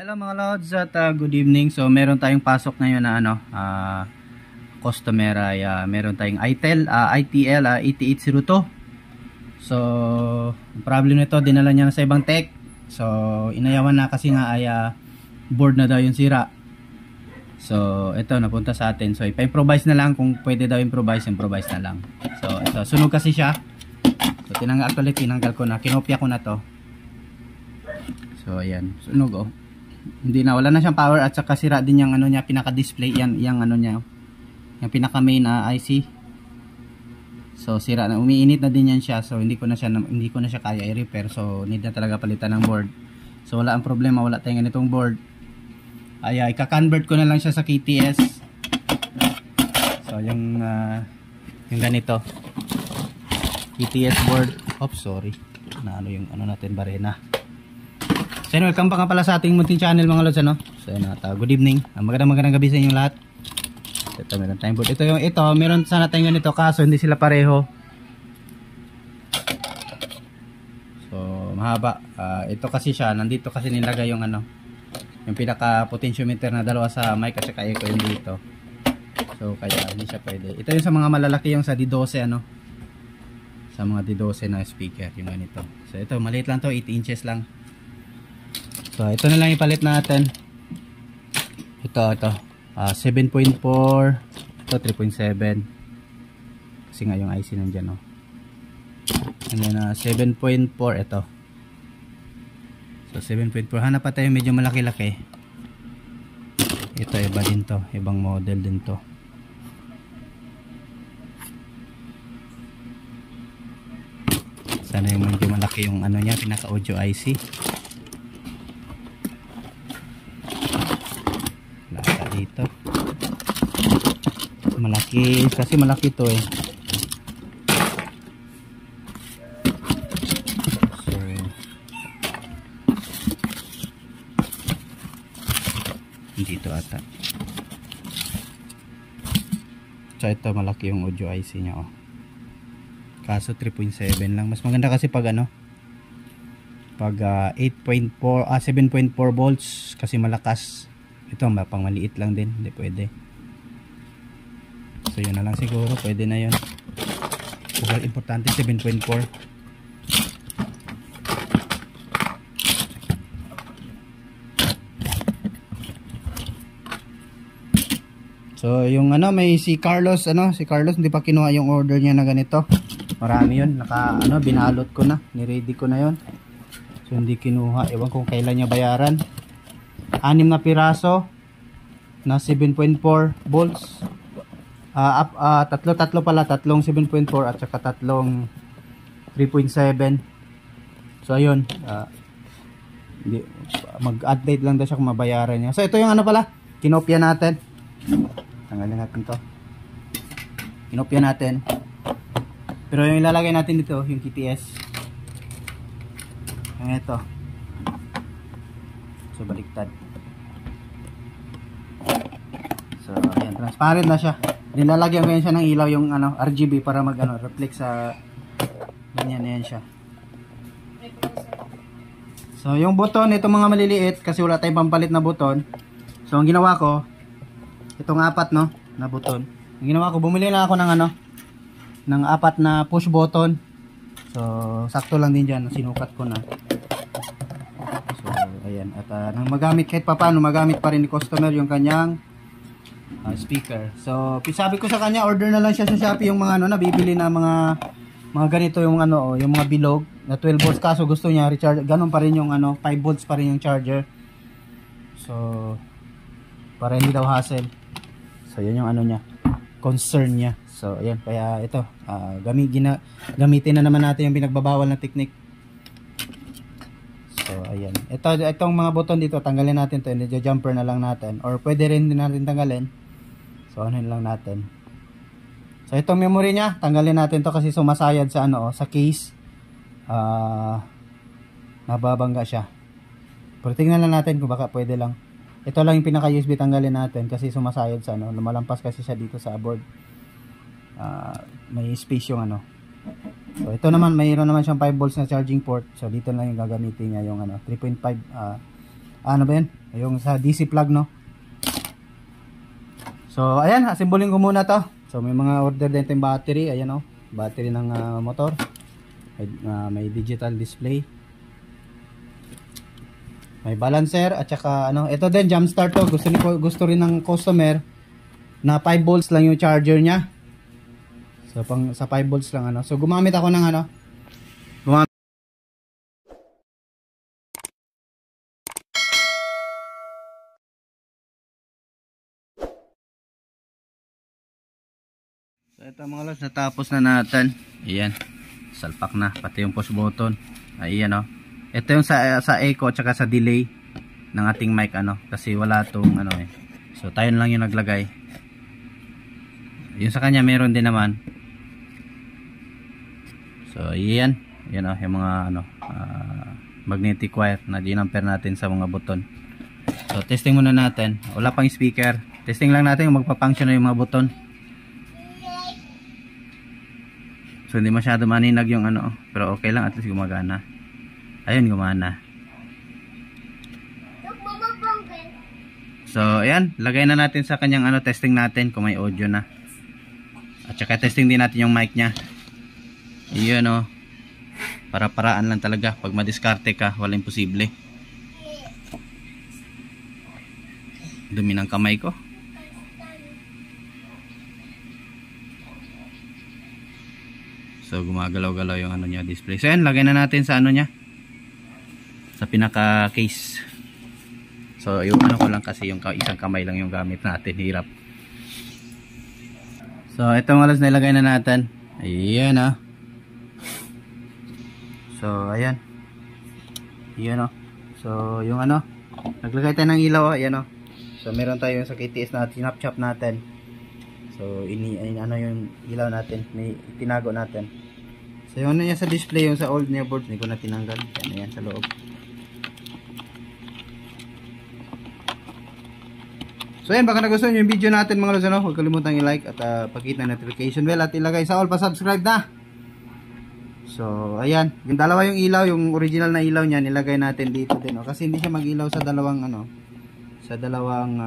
Hello mga lods at good evening. So meron tayong pasok ngayon na customer ay meron tayong ITEL 8802. So ang problem nito, dinala niya na sa ibang tech. So inayawan na kasi nga ay board na daw yung sira. So ito napunta sa atin. So ipa-improvise na lang, kung pwede daw improvise na lang. So ito, sunog kasi siya. So tinanggal ko na, kinopya ko na to. So ayan, sunog oh. Hindi na, wala na siyang power at saka sira din yung ano niya, pinaka-display yan, yung ano niya, yung pinaka-main IC. So sira na, umiinit na din yan siya. So hindi ko na siya kaya i-repair. So need na talaga palitan ng board. So wala ang problema, wala tayong ganitong board. Ay ika-convert ko na lang siya sa KTS. So yung ganito KTS board. Oops, sorry. Na ano yung ano natin, barena. So welcome pa pala sa ating munting channel mga lods, ano. So good evening. Magandang gabi sa inyong lahat. Ito meron tayong board. Ito meron sana tayong ganito, kaso hindi sila pareho. So mahaba. Ito kasi siya, nandito kasi nilagay yung ano, yung pinaka potentiometer na dalawa sa mic at saka echo yung dito. So kaya hindi siya pwede. Ito yung sa mga malalaki, yung sa D12 ano. Sa mga D12 na speaker, yung ganito. So ito maliit lang to, 8 inches lang. So ito na lang ipalit natin. Ito 7.4, ito 3.7. Kasi nga yung IC nandiyan, no. And then 7.4 ito. So 7.4, hanap pa tayo medyo malaki-laki. Ito iba din to, ibang model din to. Sana yung medyo malaki yung ano niya, pinaka audio IC. Dito malaki kasi malaki to eh. So dito ata. So ito malaki yung audio IC nya oh. Kaso 3.7 lang. Mas maganda kasi pag ano, pag 8.4 7.4 volts kasi malakas. Ito pang maliit lang din, hindi pwede. So yun na lang siguro, pwede na yun. Pero importante 7.4. So yung ano, may si Carlos hindi pa kinuha yung order niya na ganito. Marami yun, binalot ko na, ni-ready ko na yun. So hindi kinuha, ewan kung kailan niya bayaran. 6 na piraso na 7.4 volts. Tatlo pala, tatlong 7.4 at saka tatlong 3.7. So ayun, mag-update lang daw siya kung mabayaran niya. So ito yung ano pala, kinopya natin. Tanggalin natin to. Kinopya natin. Pero yung ilalagay natin dito, yung KTS. Yung ito. So baliktad. So ayan, transparent na siya. Nilalagyan ko yan siya ng ilaw, yung ano, RGB para mag reflect sa ganyan na yan siya. So yung buton, itong mga maliliit kasi wala tayong pampalit na buton. So ang ginawa ko, itong 4 no, na buton. Ang ginawa ko, bumili lang ako ng ano, ng 4 na push button. So sakto lang din diyan, sinukat ko na. So ayan, at nang magamit kahit papaano, magamit pa rin ni customer yung kanyang speaker. So sabi ko sa kanya, order na lang siya sa Shopee yung mga ano, nabibili na mga ganito yung ano, yung mga bilog na 12 volts, kaso gusto niya recharge, ganun pa rin yung ano, 5 volts pa rin yung charger. So para hindi daw hassle. So yun yung ano niya, concern niya. So ayan, kaya ito gamitin na naman natin yung pinagbabawal na technique. So ayan, itong mga button dito tanggalin natin to, hindi jumper na lang natin, or pwede rin din natin tanggalin. So anuhin lang natin. So itong memory niya, tanggalin natin to kasi sumasayad sa ano, sa case. Nababangga siya. Pero tingnan lang natin kung baka pwede lang. Ito lang yung pinaka USB, tanggalin natin kasi sumasayad sa ano, lumalampas kasi siya dito sa board. May space yung ano. So ito naman, mayroon naman siyang 5 volts na charging port. So dito lang yung gagamitin niya yung ano, 3.5 ano ba yan? Yung sa DC plug, no? So ayan, assemblingin ko muna to. So may mga order din tayong battery. Ayan, oh, battery ng motor. May digital display. May balancer at saka ano, ito din jump start to. Gusto rin ng customer na 5 volts lang yung charger niya. So sa 5 volts lang ano. So gumamit ako ng ano. So ito mga lods, natapos na natin. Ayan. Salpak na pati yung push button. Ayan, oh. Ito yung sa echo at saka sa delay ng ating mic ano, kasi wala tong ano eh. So tayo lang yung naglagay. Yung sa kanya meron din naman. So ayan, yan, oh, yung mga ano, magnetic wire na dinamper natin sa mga buton. So testing muna natin. Wala pang speaker. Testing lang natin kung magpa-function na yung mga buton. So hindi masyado maninag yung ano, pero okay lang, at least gumagana. Ayun, gumana. So ayan, lagay na natin sa kanyang ano, testing natin kung may audio na. At saka testing din natin yung mic nya. Iyon, oh. Para-paraan lang talaga. Pag madiskarte ka, wala imposible. Dumi ng kamay ko. So gumagalaw-galaw yung ano niya, display. So yan, lagay na natin sa ano niya, sa pinaka case. So yung ano ko lang kasi yung isang kamay lang yung gamit natin, hirap. So itong alas na ilagay na natin. Ayan, ah. So ayan. Ayan, oh. So yung ano, naglagay tayo ng ilaw, ayan, oh. So meron tayo sa KTS na tinap-chop natin. So ano yung ilaw natin, may tinago natin. So yung ano niya sa display, yung sa old niya board, hindi ko na tinanggal. Yan sa loob. So yan, baka nagustuhan yung video natin mga lods, ano? Huwag kalimutang i-like at pakita notification bell at ilagay sa all pa subscribe na. So ayan, yung dalawa yung ilaw, yung original na ilaw niya nilagay natin dito din, oh. Kasi hindi siya mag-ilaw sa dalawang ano, sa dalawang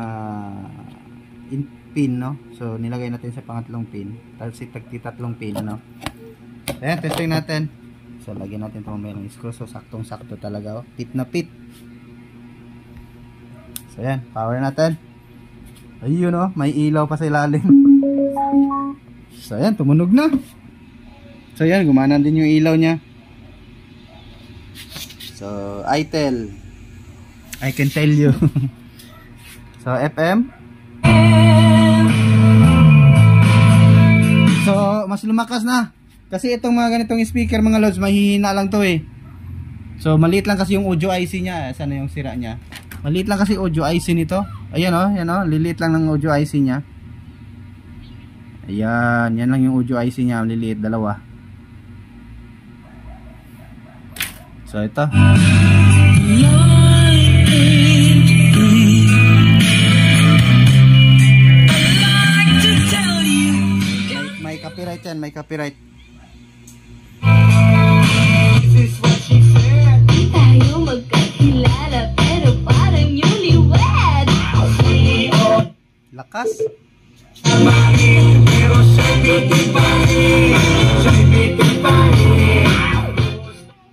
pin, no? So nilagay natin sa pangatlong pin. Tapos tatlong pin, no? Ayan, testing natin. So lagyan natin itong mayroong screw. So saktong-sakto talaga, oh. Pit na pit. So ayan, power natin. Ayun, oh, may ilaw pa sa ilalim. So ayan, tumunog na. So ayan, gumana din yung ilaw niya. So ITEL, I can tell you. So FM. So mas lumakas na. Kasi itong mga ganitong speaker mga lods, mahihina lang to eh. So maliit lang kasi yung audio IC niya. Sana yung sira niya. Maliit lang kasi audio IC nito. Ayan, oh, yan, oh, liliit lang ng audio IC niya. Ayan, yan lang yung audio IC niya, liliit, dalawa. So ito. May copyright yan, may copyright. Tayo magkakilala pero parang newlywed. Lakas.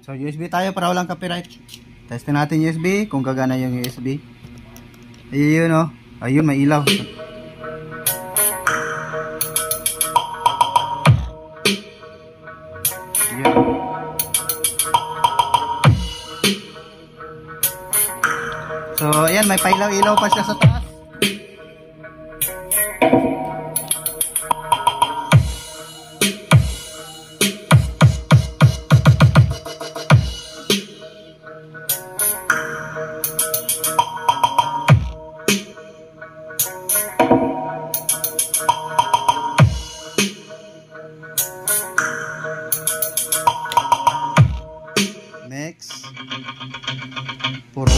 So USB tayo para walang copyright. Testin natin USB kung gagana yung USB. Ayun, oh. Ayun, may ilaw. Ayun. So ayan, may pailaw-ilaw pa siya sa taas. Next. Puro.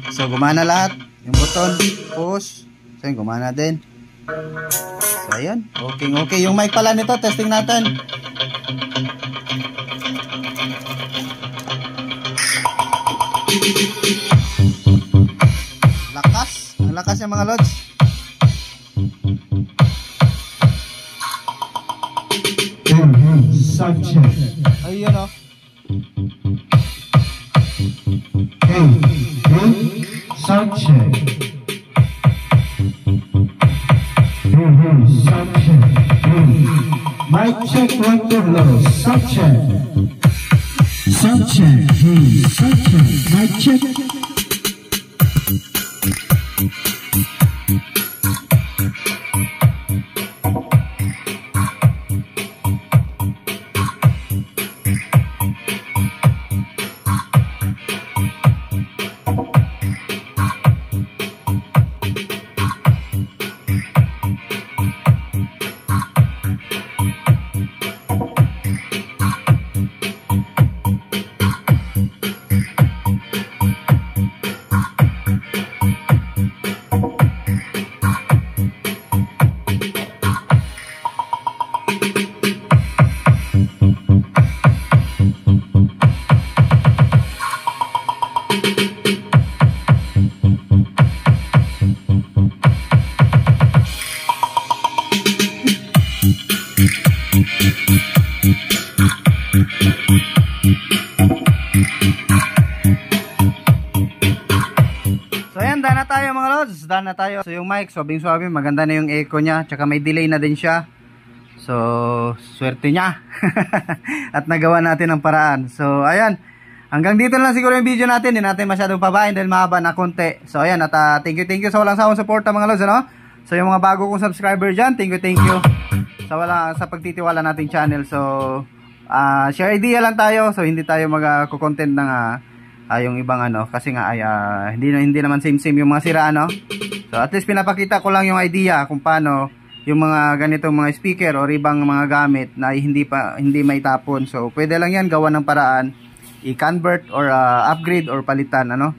So gumana lahat. Yung button, push. So yun, gumana din. So ayan. Okay, okay. Yung mic pala nito, testing natin. Lakas. Ang lakas yung mga lods. Sound check. Ayun o. Sound check. Sound check. Mic check 1 2 low. Sound check. Sound check. Sound check. Mic check. So ayan, daan na tayo mga lods. Daan na tayo. So yung mic, swabing-swabe, maganda na yung echo niya. Tsaka may delay na din siya. So, swerte niya. At nagawa natin ang paraan. So ayan, hanggang dito na lang siguro yung video natin. Hindi natin masyadong pabahin dahil mahaba na konti. So ayan, at thank you sa walang sawang suporta mga lods, ano? So yung mga bago kong subscriber dyan, thank you sa pagtitiwala nating channel. So share idea lang tayo. So hindi tayo mag-content ng yung ibang ano, kasi nga ay hindi naman same yung mga sira, ano. So at least pinapakita ko lang yung idea kung paano yung mga ganitong mga speaker o ibang mga gamit na hindi maitapon. So pwede lang yan gawa ng paraan, i-convert or upgrade or palitan, ano.